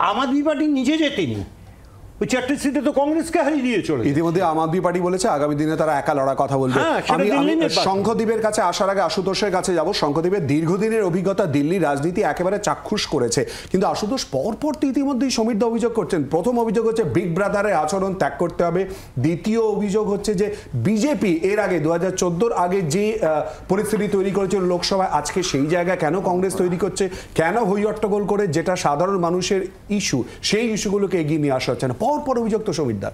আম আদমি party নিজে জেতেনি, ওই 4টে সিটে তো কংগ্রেসকে হারিয়ে দিয়ে চলে। ইতিমধ্যে আম আদমি পার্টি বলেছে আগামী দিনে তারা একা লড়ার কথা বলবে। আমি শঙ্খদ্বীপের কাছে আসার আগে আশুতোষের কাছে যাব। শঙ্খদ্বীপের দীর্ঘদিনের অভিজ্ঞতা দিল্লি রাজনীতি একেবারে চাক্ষুষ করেছে, কিন্তু আশুতোষ পরপর তো ইতিমধ্যেই সমীরদা অভিযোগ করছেন। প্রথম অভিযোগ হচ্ছে বিগ ব্রাদারের আচরণ ত্যাগ করতে হবে। দ্বিতীয় অভিযোগ হচ্ছে যে বিজেপি এর আগে 2014 আগে যে পরিস্থিতি তৈরি করেছিল লোকসভায়, আজকে সেই জায়গায় কেন কংগ্রেস তৈরি করছে, কেন হইহট্টগোল করে যেটা সাধারণ মানুষের ইস্যু সেই ইস্যুগুলোকে এগিয়ে নিয়ে আসা হচ্ছে না, পরপর অভিযোগ তো সমীরদা।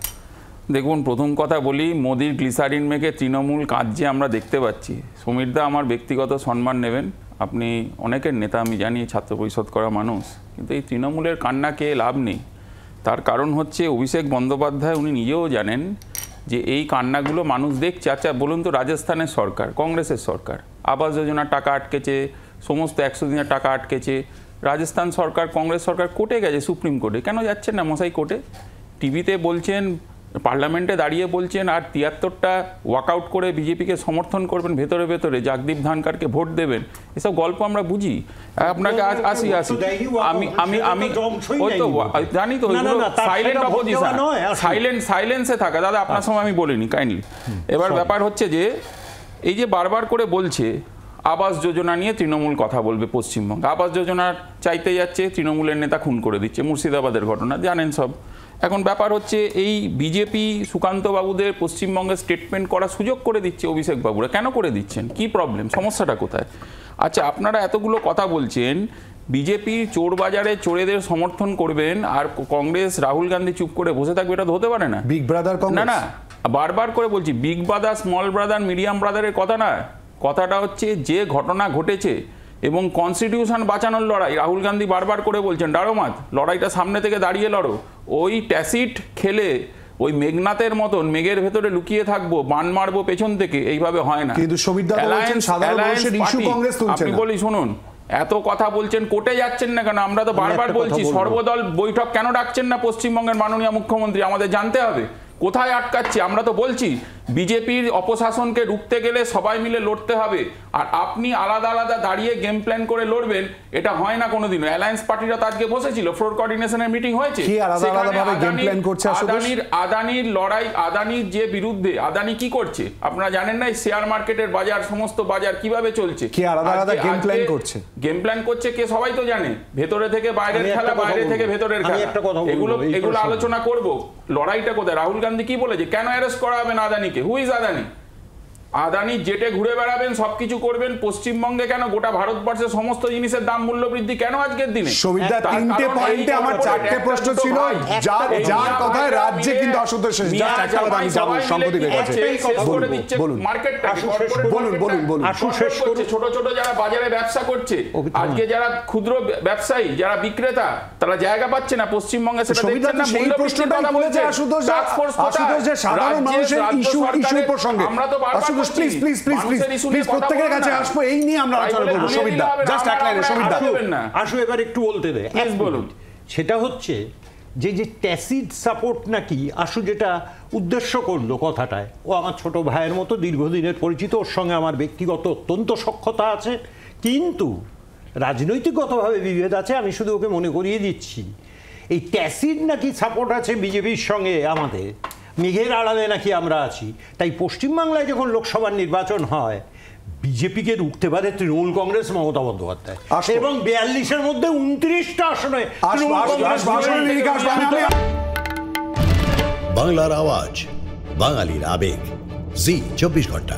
দেখুন, প্রথম কথা বলি, মোদির গ্লিসারিন মেখে তৃণমূল কাজ যে আমরা দেখতে পাচ্ছি, সমীরদা আমার ব্যক্তিগত সম্মান নেবেন, আপনি অনেকের নেতা আমি জানি, ছাত্র পরিষদ করা মানুষ, কিন্তু এই তৃণমূলের কান্নাকে লাভ নেই। তার কারণ হচ্ছে অভিষেক বন্দ্যোপাধ্যায় উনি নিজেও জানেন যে এই কান্নাগুলো মানুষ দেখছে। আচ্ছা বলুন তো, রাজস্থানের সরকার, কংগ্রেসের সরকার, আবাস যোজনার টাকা আটকেছে, সমস্ত 100 দিনের টাকা আটকেছে, রাজস্থান সরকার, কংগ্রেস সরকার কোর্টে গেছে, সুপ্রিম কোর্টে, কেন যাচ্ছেন না মশাই কোর্টে? টিভিতে বলছেন, পার্লামেন্টে দাঁড়িয়ে বলছেন, আর 73টা ওয়াকআউট করে বিজেপিকে সমর্থন করবেন, ভেতরে ভেতরে জগদীপ ধনখড়কে ভোট দেবেন, এসব গল্প আমরা বুঝি। আপনাকে আসি আমি ওই তো জানি তো, সাইলেন্ট অপোজিশন, সাইলেন্সে থাকা। দাদা আপনার সময় আমি বলিনি, কাইন্ডলি। এবার ব্যাপার হচ্ছে যে এই যে বারবার করে বলছে আবাস যোজনা নিয়ে তৃণমূল কথা বলবে পশ্চিমবঙ্গ, আবাস যোজনা চাইতে যাচ্ছে, তৃণমূলের নেতা খুন করে দিচ্ছে, মুর্শিদাবাদের ঘটনা জানেন সব। এখন ব্যাপার হচ্ছে এই বিজেপি সুকান্ত বাবুদের পশ্চিমবঙ্গে স্টেটমেন্ট করার সুযোগ করে দিচ্ছে অভিষেক বাবুরা, কেন করে দিচ্ছেন, কি প্রবলেম, সমস্যাটা কোথায়? আচ্ছা আপনারা এতগুলো কথা বলছেন, বিজেপি চোর বাজারে চোরেদের সমর্থন করবেন আর কংগ্রেস রাহুল গান্ধী চুপ করে বসে থাকবে, এটা তো হতে পারে না। বিগ ব্রাদার না না, বারবার করে বলছি, big brother, small brother, medium ব্রাদারের কথা না, কথাটা হচ্ছে যে ঘটনা ঘটেছে এবং কনস্টিটিউশন বাঁচানোর লড়াই। রাহুল গান্ধী বারবার করে বলছেন ডারোমাত, লড়াইটা সামনে থেকে দাঁড়িয়ে লড়ো। ওই ট্যাসিড খেলে ওই মেঘনাথের মতন মেঘের ভেতরে লুকিয়ে থাকবো, বান মারবো পেছন থেকে, এইভাবে হয় না। আপনি বলি শুনুন, এত কথা বলছেন, কোর্টে যাচ্ছেন না কেন? আমরা তো বারবার বলছি সর্বদল বৈঠক কেন ডাকছেন না পশ্চিমবঙ্গের মাননীয় মুখ্যমন্ত্রী, আমাদের জানতে হবে কোথায় আটকাচ্ছে। আমরা তো বলছি বিজেপির অপশাসনকে রুখতে গেলে সবাই মিলে লড়তে হবে, আর আপনি আলাদা আলাদা দাঁড়িয়ে গেম প্ল্যান করে লড়বেন, এটা হয় না কোনোদিনও। অ্যালায়েন্স পার্টিরা তো আজকে বসেছিল, ফ্লোর কোঅর্ডিনেশনের মিটিং হয়েছে, আদানির লড়াই, আদানির যে বিরুদ্ধে, আদানি কি করছে আপনারা জানেন না? শেয়ার মার্কেটের বাজার, সমস্ত বাজার কিভাবে চলছে, গেম প্ল্যান করছে কে, সবাই তো জানে। ভেতরে থেকে বাইরের খেলা, বাইরে থেকে ভেতরের খেলা, এগুলো আলোচনা করব। লড়াইটা কোথায়? রাহুল গান্ধী কি বলেছে, কেন অ্যারেস্ট করা হবে না আদানিকে? Who is Adani? আদানি জেটে ঘুরে বেড়াবেন, সবকিছু করবেন, পশ্চিমবঙ্গে কেন? গোটা ভারতবর্ষের সমস্ত জিনিসের দাম মূল্য বৃদ্ধি কেন আজকের দিনে? সুবিধা তিনটে পয়েন্টে আমার চারটে প্রশ্ন ছিল, যার কথায় রাজ্যে কিন্তু আশুতোষ শেষ। জাস্ট একটা কথা আমি যাব সম্পত্তির কাছে, বলুন ছোট ছোট যারা বাজারে ব্যবসা করছে, আজকে যারা ক্ষুদ্র ব্যবসায়ী, যারা বিক্রেতা, তারা জায়গা পাচ্ছে না পশ্চিমবঙ্গে, সেটা দেখছেন না? সেই প্রশ্নটা বলেছে আশুতোষ, যে সাধারণ মানুষের ইস্যু প্রসঙ্গে। আমরা তো প্রত্যেকের কাছে আসবো, এই নিয়ে আমরা আলোচনা করবো। সুবিধা জাস্ট এক লাইনে, সুবিধা আসো এবার একটু বলতে দে, বলুন। সেটা হচ্ছে যে ট্যাসিড সাপোর্ট নাকি আশু যেটা উদ্দেশ্য করলো কথাটায়, ও আমার ছোট ভাইয়ের মতো দীর্ঘদিনের পরিচিত, ওর সঙ্গে আমার ব্যক্তিগত অত্যন্ত সখ্যতা আছে, কিন্তু রাজনৈতিকগতভাবে বিভেদ আছে। আমি শুধু ওকে মনে করিয়ে দিচ্ছি, এই ট্যাসিড নাকি সাপোর্ট আছে বিজেপির সঙ্গে আমাদের, মেঘের আড়ালে নাকি আমরা আছি। তাই পশ্চিমবাংলায় যখন লোকসভার নির্বাচন হয়, বিজেপিকে রুখতে পারে তৃণমূল কংগ্রেস, মমতা বন্দ্যোপাধ্যায়, এবং 42-এর মধ্যে 29টা আসনে বাংলার আওয়াজ, বাঙালির আবেগ, জি 24 ঘন্টা।